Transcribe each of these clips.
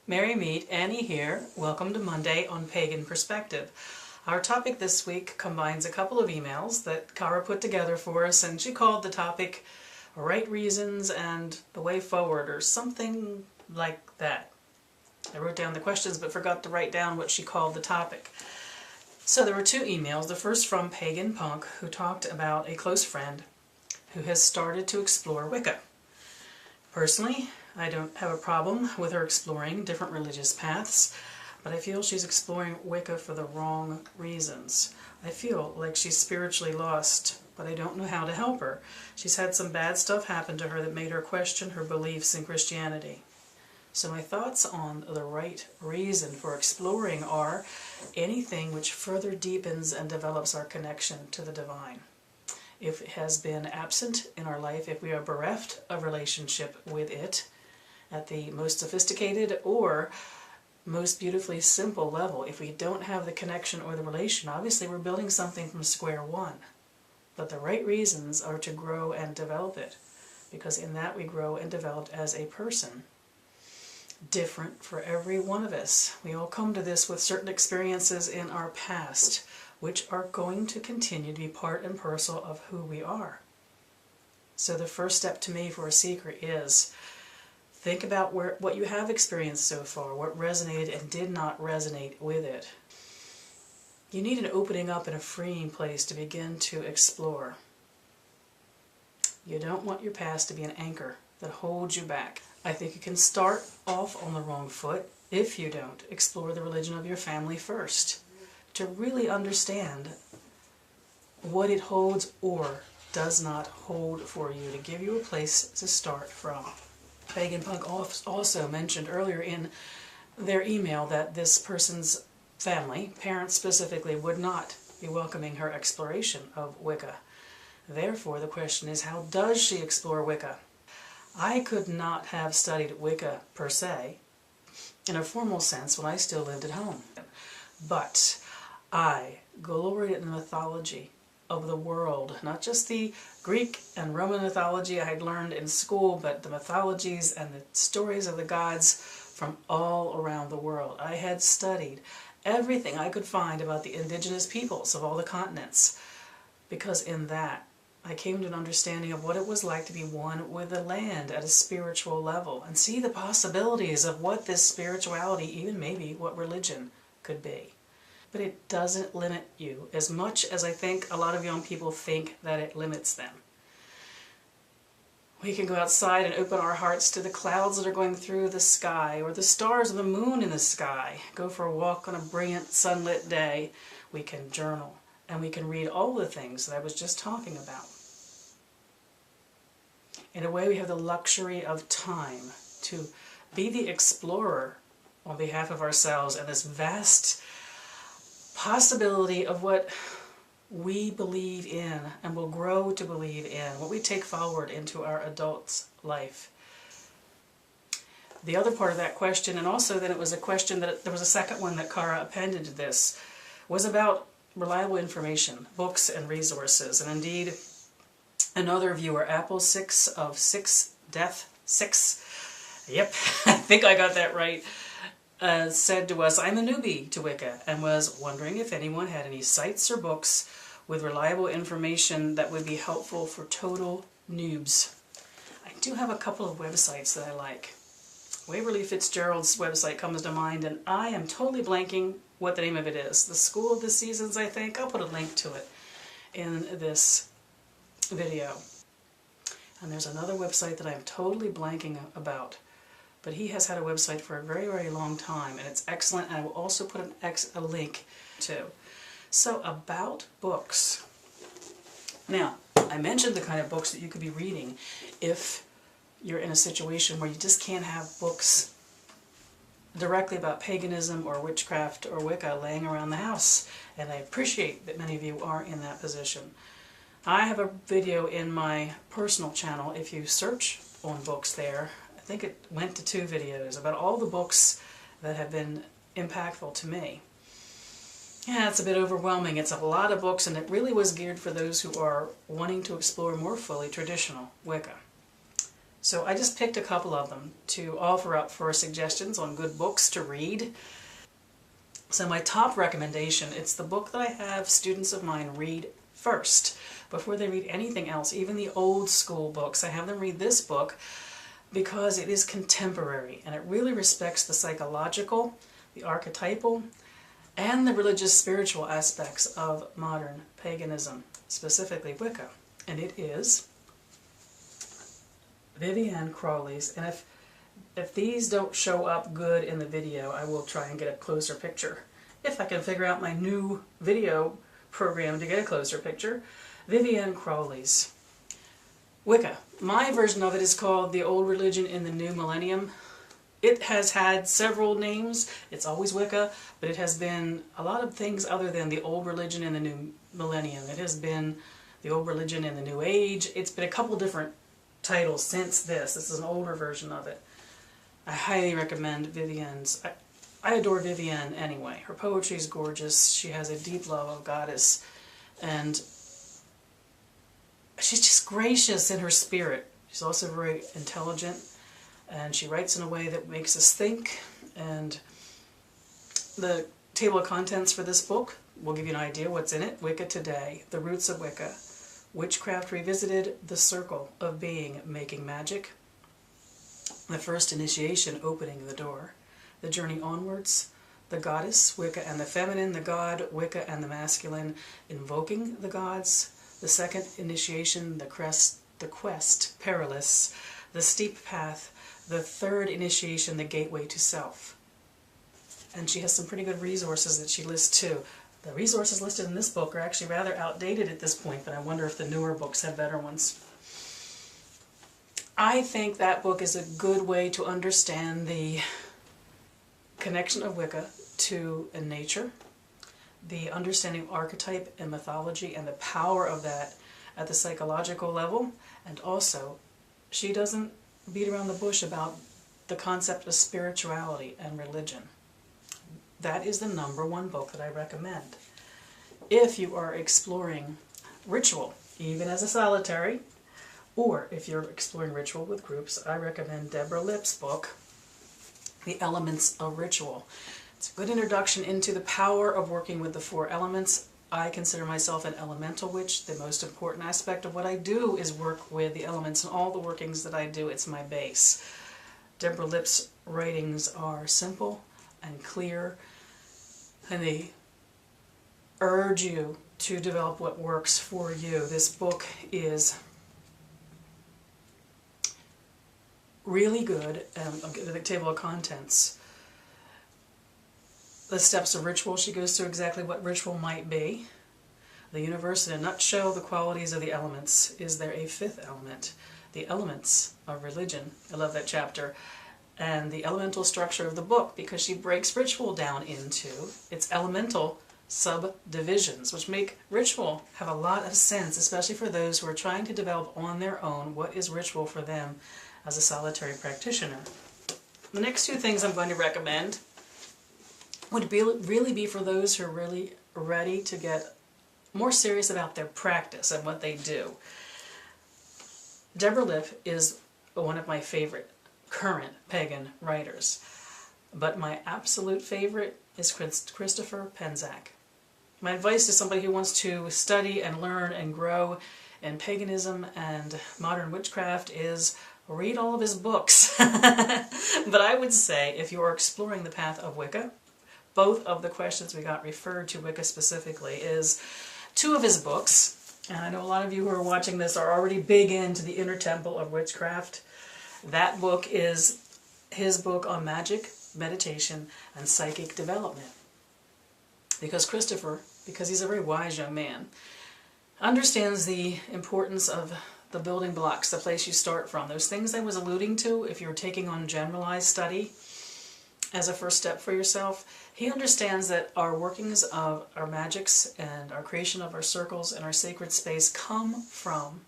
Merry meet, Annie here. Welcome to Monday on Pagan Perspective. Our topic this week combines a couple of emails that Kara put together for us, and she called the topic Right Reasons and the Way Forward, or something like that. I wrote down the questions but forgot to write down what she called the topic. So there were two emails. The first from Pagan Punk, who talked about a close friend who has started to explore Wicca. Personally, I don't have a problem with her exploring different religious paths, but I feel she's exploring Wicca for the wrong reasons. I feel like she's spiritually lost, but I don't know how to help her. She's had some bad stuff happen to her that made her question her beliefs in Christianity. So my thoughts on the right reason for exploring are anything which further deepens and develops our connection to the divine. If it has been absent in our life, if we are bereft of relationship with it at the most sophisticated or most beautifully simple level, if we don't have the connection or the relation, obviously we're building something from square one. But the right reasons are to grow and develop it, because in that we grow and develop as a person. Different for every one of us. We all come to this with certain experiences in our past, which are going to continue to be part and parcel of who we are. So the first step to me for a seeker is think about what you have experienced so far, what resonated and did not resonate with it. You need an opening up and a freeing place to begin to explore. You don't want your past to be an anchor that holds you back. I think you can start off on the wrong foot if you don't explore the religion of your family first, to really understand what it holds or does not hold for you, to give you a place to start from. Pagan Punk also mentioned earlier in their email that this person's family, parents specifically, would not be welcoming her exploration of Wicca. Therefore, the question is, how does she explore Wicca? I could not have studied Wicca per se in a formal sense when I still lived at home. But I gloried in the mythology of the world, not just the Greek and Roman mythology I had learned in school, but the mythologies and the stories of the gods from all around the world. I had studied everything I could find about the indigenous peoples of all the continents, because in that I came to an understanding of what it was like to be one with the land at a spiritual level, and see the possibilities of what this spirituality, even maybe what religion, could be. But it doesn't limit you as much as I think a lot of young people think that it limits them. We can go outside and open our hearts to the clouds that are going through the sky, or the stars or the moon in the sky. Go for a walk on a brilliant sunlit day. We can journal, and we can read all the things that I was just talking about. In a way, we have the luxury of time to be the explorer on behalf of ourselves and this vast possibility of what we believe in and will grow to believe in, what we take forward into our adult's life. The other part of that question, and also that it was a question that there was a second one that Kara appended to this, was about reliable information, books and resources. And indeed, another viewer, Apple 6 of 6 Death 6, yep, I think I got that right, said to us, I'm a newbie to Wicca and was wondering if anyone had any sites or books with reliable information that would be helpful for total noobs. I do have a couple of websites that I like. Waverly Fitzgerald's website comes to mind, and I am totally blanking what the name of it is. The School of the Seasons, I think. I'll put a link to it in this video. And there's another website that I'm totally blanking about, but he has had a website for a very, very long time, and it's excellent, and I will also put a link to. So, about books. Now, I mentioned the kind of books that you could be reading if you're in a situation where you just can't have books directly about paganism or witchcraft or Wicca laying around the house, and I appreciate that many of you are in that position. I have a video in my personal channel. If you search on books there, I think it went to 2 videos about all the books that have been impactful to me. Yeah, it's a bit overwhelming. It's a lot of books, and it really was geared for those who are wanting to explore more fully traditional Wicca. So I just picked a couple of them to offer up for suggestions on good books to read. So my top recommendation, it's the book that I have students of mine read first, before they read anything else, even the old school books. I have them read this book because it is contemporary and it really respects the psychological, the archetypal, and the religious spiritual aspects of modern paganism, specifically Wicca. And it is Vivienne Crowley's, and if these don't show up good in the video, I will try and get a closer picture. If I can figure out my new video program to get a closer picture. Vivienne Crowley's Wicca. My version of it is called The Old Religion in the New Millennium. It has had several names. It's always Wicca, but it has been a lot of things other than the old religion in the new millennium. It has been the old religion in the new age. It's been a couple different titles since this. This is an older version of it. I highly recommend Vivienne's. I adore Vivienne anyway. Her poetry is gorgeous. She has a deep love of goddess, and she's just gracious in her spirit. She's also very intelligent, and she writes in a way that makes us think. And the table of contents for this book will give you an idea what's in it. Wicca Today, The Roots of Wicca, Witchcraft Revisited, The Circle of Being, Making Magic, The First Initiation, Opening the Door, The Journey Onwards, The Goddess, Wicca and the Feminine, The God, Wicca and the Masculine, Invoking the Gods, The Second Initiation, The Quest, Perilous, The Steep Path, The Third Initiation, The Gateway to Self. And she has some pretty good resources that she lists too. The resources listed in this book are actually rather outdated at this point, but I wonder if the newer books have better ones. I think that book is a good way to understand the connection of Wicca to nature, the understanding of archetype and mythology and the power of that at the psychological level, and also she doesn't beat around the bush about the concept of spirituality and religion. That is the #1 book that I recommend. If you are exploring ritual, even as a solitary, or if you're exploring ritual with groups, I recommend Deborah Lipp's book, The Elements of Ritual. It's a good introduction into the power of working with the 4 elements. I consider myself an elemental witch. The most important aspect of what I do is work with the elements, and all the workings that I do, it's my base. Deborah Lipp's writings are simple and clear, and they urge you to develop what works for you. This book is really good. I'll get to the table of contents. The steps of ritual, she goes through exactly what ritual might be. The universe in a nutshell, the qualities of the elements. Is there a 5th element? The elements of religion. I love that chapter. And the elemental structure of the book, because she breaks ritual down into its elemental subdivisions, which make ritual have a lot of sense, especially for those who are trying to develop on their own what is ritual for them as a solitary practitioner. The next 2 things I'm going to recommend would really be for those who are really ready to get more serious about their practice and what they do. Deborah Lipp is one of my favorite current pagan writers, but my absolute favorite is Christopher Penczak. My advice to somebody who wants to study and learn and grow in paganism and modern witchcraft is read all of his books. But I would say if you are exploring the path of Wicca, both of the questions we got referred to Wicca specifically is 2 of his books, and I know a lot of you who are watching this are already big into the Inner Temple of Witchcraft. That book is his book on magic, meditation, and psychic development. Because Christopher, because he's a very wise young man, understands the importance of the building blocks, the place you start from. Those things I was alluding to, if you're taking on generalized study as a first step for yourself, he understands that our workings of our magics and our creation of our circles and our sacred space come from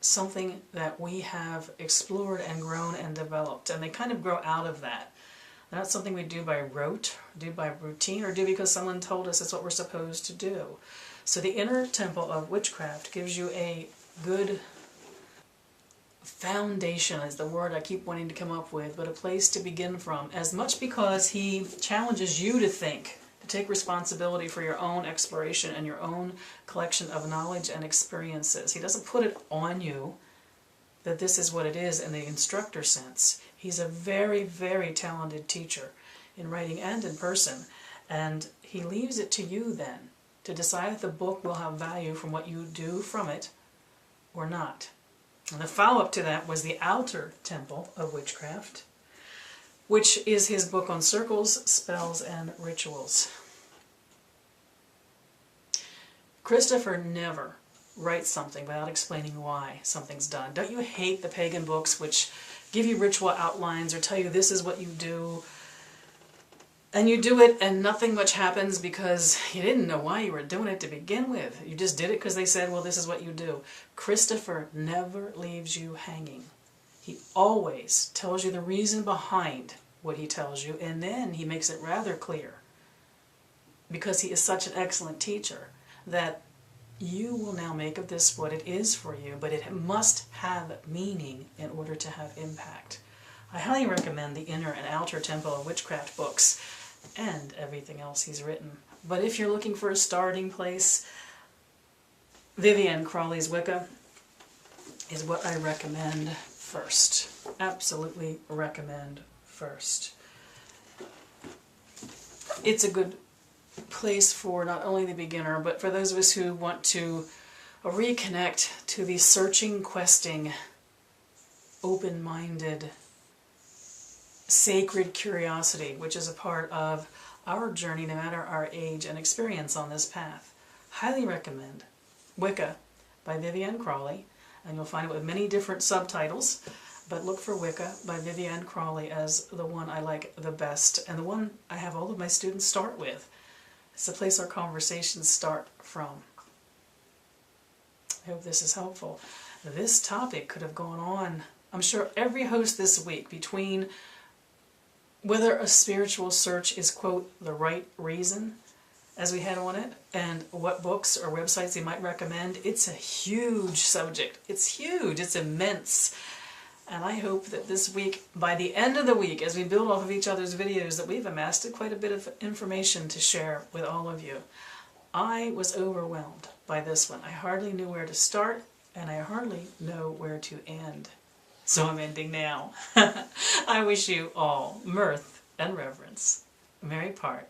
something that we have explored and grown and developed, and they kind of grow out of that. They're not something we do by rote, do by routine, or do because someone told us it's what we're supposed to do. So the Inner Temple of Witchcraft gives you a good foundation is the word I keep wanting to come up with, but a place to begin from, as much because he challenges you to think, to take responsibility for your own exploration and your own collection of knowledge and experiences. He doesn't put it on you that this is what it is in the instructor sense. He's a very, very talented teacher in writing and in person, and he leaves it to you then to decide if the book will have value from what you do from it or not. And the follow-up to that was The Outer Temple of Witchcraft, which is his book on circles, spells, and rituals. Christopher never writes something without explaining why something's done. Don't you hate the pagan books which give you ritual outlines or tell you this is what you do, and you do it and nothing much happens because you didn't know why you were doing it to begin with. You just did it because they said, well, this is what you do. Christopher never leaves you hanging. He always tells you the reason behind what he tells you, and then he makes it rather clear, because he is such an excellent teacher, that you will now make of this what it is for you, but it must have meaning in order to have impact. I highly recommend the Inner and Outer Temple of Witchcraft books and everything else he's written. But if you're looking for a starting place, Vivienne Crawley's Wicca is what I recommend first. Absolutely recommend first. It's a good place for not only the beginner, but for those of us who want to reconnect to the searching, questing, open-minded, sacred curiosity, which is a part of our journey no matter our age and experience on this path. Highly recommend Wicca by Vivienne Crawley, and you'll find it with many different subtitles, but look for Wicca by Vivienne Crawley as the one I like the best, and the one I have all of my students start with. It's the place our conversations start from. I hope this is helpful. This topic could have gone on, I'm sure, every host this week, between whether a spiritual search is, quote, the right reason, as we had on it, and what books or websites you might recommend. It's a huge subject. It's huge. It's immense. And I hope that this week, by the end of the week, as we build off of each other's videos, that we've amassed quite a bit of information to share with all of you. I was overwhelmed by this one. I hardly knew where to start, and I hardly know where to end. So I'm ending now. I wish you all mirth and reverence. Merry part.